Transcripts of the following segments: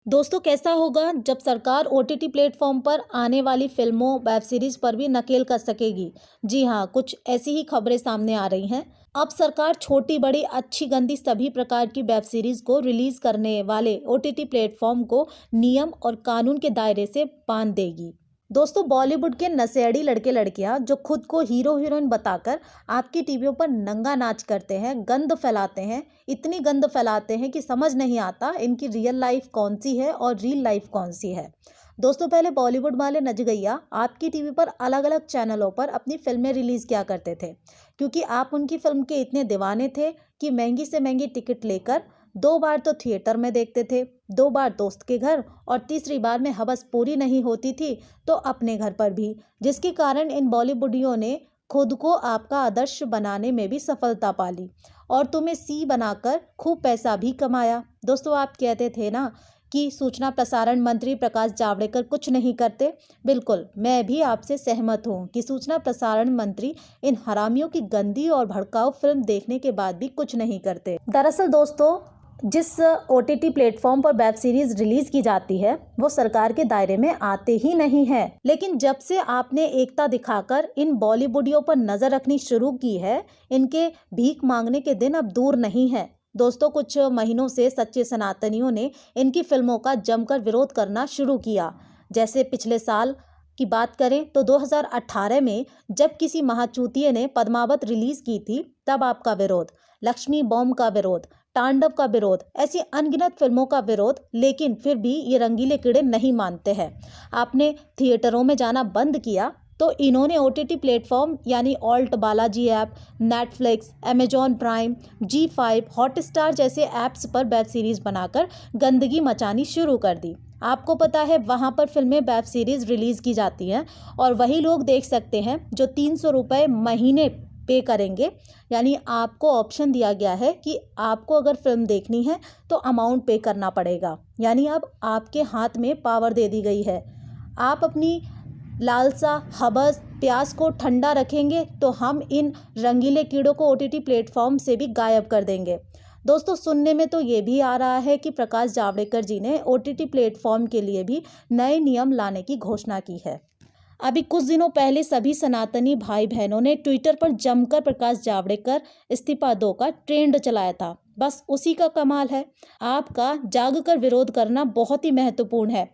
दोस्तों, कैसा होगा जब सरकार ओटीटी प्लेटफॉर्म पर आने वाली फिल्मों वेब सीरीज पर भी नकेल कस सकेगी। जी हाँ, कुछ ऐसी ही खबरें सामने आ रही हैं। अब सरकार छोटी बड़ी अच्छी गंदी सभी प्रकार की वेब सीरीज को रिलीज करने वाले ओटीटी प्लेटफॉर्म को नियम और कानून के दायरे से बांध देगी। दोस्तों, बॉलीवुड के नशेड़ी लड़के लड़कियां जो खुद को हीरो हीरोइन बताकर आपकी टीवियों पर नंगा नाच करते हैं, गंद फैलाते हैं, इतनी गंद फैलाते हैं कि समझ नहीं आता इनकी रियल लाइफ कौन सी है और रील लाइफ कौन सी है। दोस्तों, पहले बॉलीवुड वाले नचगैया आपकी टीवी पर अलग अलग चैनलों पर अपनी फिल्में रिलीज किया करते थे, क्योंकि आप उनकी फिल्म के इतने दीवाने थे कि महंगी से महंगी टिकट लेकर 2 बार तो थिएटर में देखते थे, 2 बार दोस्त के घर, और तीसरी बार में हवस पूरी नहीं होती थी तो अपने घर पर भी, जिसके कारण इन बॉलीवुडियों ने खुद को आपका आदर्श बनाने में भी सफलता पाली और तुम्हें सी बनाकर खूब पैसा भी कमाया। दोस्तों, आप कहते थे ना कि सूचना प्रसारण मंत्री प्रकाश जावड़ेकर कुछ नहीं करते। बिल्कुल, मैं भी आपसे सहमत हूँ कि सूचना प्रसारण मंत्री इन हरामियों की गंदी और भड़काऊ फिल्म देखने के बाद भी कुछ नहीं करते। दरअसल दोस्तों, जिस ओटीटी प्लेटफॉर्म पर वेब सीरीज रिलीज की जाती है वो सरकार के दायरे में आते ही नहीं है। लेकिन जब से आपने एकता दिखाकर इन बॉलीवुडियों पर नजर रखनी शुरू की है, इनके भीख मांगने के दिन अब दूर नहीं है। दोस्तों, कुछ महीनों से सच्चे सनातनियों ने इनकी फिल्मों का जमकर विरोध करना शुरू किया। जैसे पिछले साल की बात करें तो 2018 में जब किसी महाचूतिये ने पद्मावत रिलीज की थी, तब आपका विरोध, लक्ष्मी बॉम्ब का विरोध, तांडव का विरोध, ऐसी अनगिनत फिल्मों का विरोध, लेकिन फिर भी ये रंगीले कीड़े नहीं मानते हैं। आपने थिएटरों में जाना बंद किया तो इन्होंने ओटीटी प्लेटफॉर्म यानी Alt Balaji app, Netflix, Amazon Prime, जी5, हॉटस्टार जैसे ऐप्स पर वेब सीरीज बनाकर गंदगी मचानी शुरू कर दी। आपको पता है वहाँ पर फिल्में वेब सीरीज रिलीज की जाती हैं और वही लोग देख सकते हैं जो 300 रुपये महीने पे करेंगे। यानी आपको ऑप्शन दिया गया है कि आपको अगर फिल्म देखनी है तो अमाउंट पे करना पड़ेगा। यानी अब आपके हाथ में पावर दे दी गई है। आप अपनी लालसा, हवस, प्यास को ठंडा रखेंगे तो हम इन रंगीले कीड़ों को ओटीटी प्लेटफॉर्म से भी गायब कर देंगे। दोस्तों, सुनने में तो ये भी आ रहा है कि प्रकाश जावड़ेकर जी ने ओटीटी प्लेटफॉर्म के लिए भी नए नियम लाने की घोषणा की है। अभी कुछ दिनों पहले सभी सनातनी भाई बहनों ने ट्विटर पर जमकर प्रकाश जावड़ेकर इस्तीफा दो का ट्रेंड चलाया था। बस उसी का कमाल है। आपका जागकर विरोध करना बहुत ही महत्वपूर्ण है।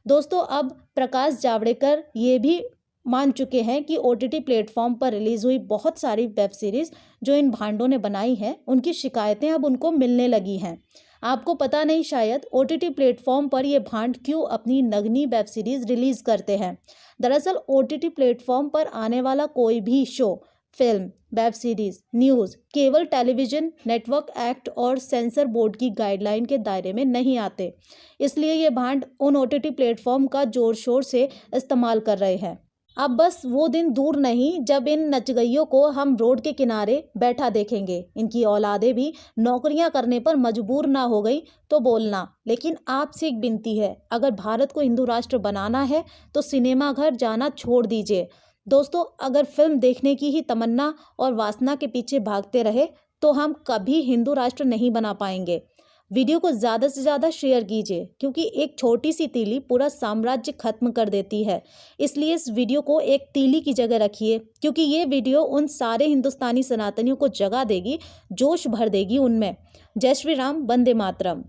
दोस्तों, अब प्रकाश जावड़ेकर ये भी मान चुके हैं कि ओटीटी प्लेटफॉर्म पर रिलीज हुई बहुत सारी वेब सीरीज जो इन भांडों ने बनाई हैं, उनकी शिकायतें अब उनको मिलने लगी हैं। आपको पता नहीं शायद ओटीटी प्लेटफॉर्म पर ये भांड क्यों अपनी नगनी वेब सीरीज रिलीज करते हैं। दरअसल ओटीटी प्लेटफॉर्म पर आने वाला कोई भी show, film, web series, news केवल टेलीविजन नेटवर्क एक्ट और सेंसर बोर्ड की गाइडलाइन के दायरे में नहीं आते। इसलिए ये भांड उन ओटीटी प्लेटफॉर्म का जोर शोर से इस्तेमाल कर रहे हैं। अब बस वो दिन दूर नहीं जब इन नचगइयों को हम रोड के किनारे बैठा देखेंगे। इनकी औलादें भी नौकरियां करने पर मजबूर ना हो गई तो बोलना। लेकिन आपसे एक विनती है, अगर भारत को हिंदू राष्ट्र बनाना है तो सिनेमा घर जाना छोड़ दीजिए। दोस्तों, अगर फिल्म देखने की ही तमन्ना और वासना के पीछे भागते रहे तो हम कभी हिंदू राष्ट्र नहीं बना पाएंगे। वीडियो को ज़्यादा से ज़्यादा शेयर कीजिए, क्योंकि एक छोटी सी तीली पूरा साम्राज्य खत्म कर देती है। इसलिए इस वीडियो को एक तीली की जगह रखिए, क्योंकि ये वीडियो उन सारे हिंदुस्तानी सनातनियों को जगा देगी, जोश भर देगी उनमें। जय श्री राम, वंदे मातरम।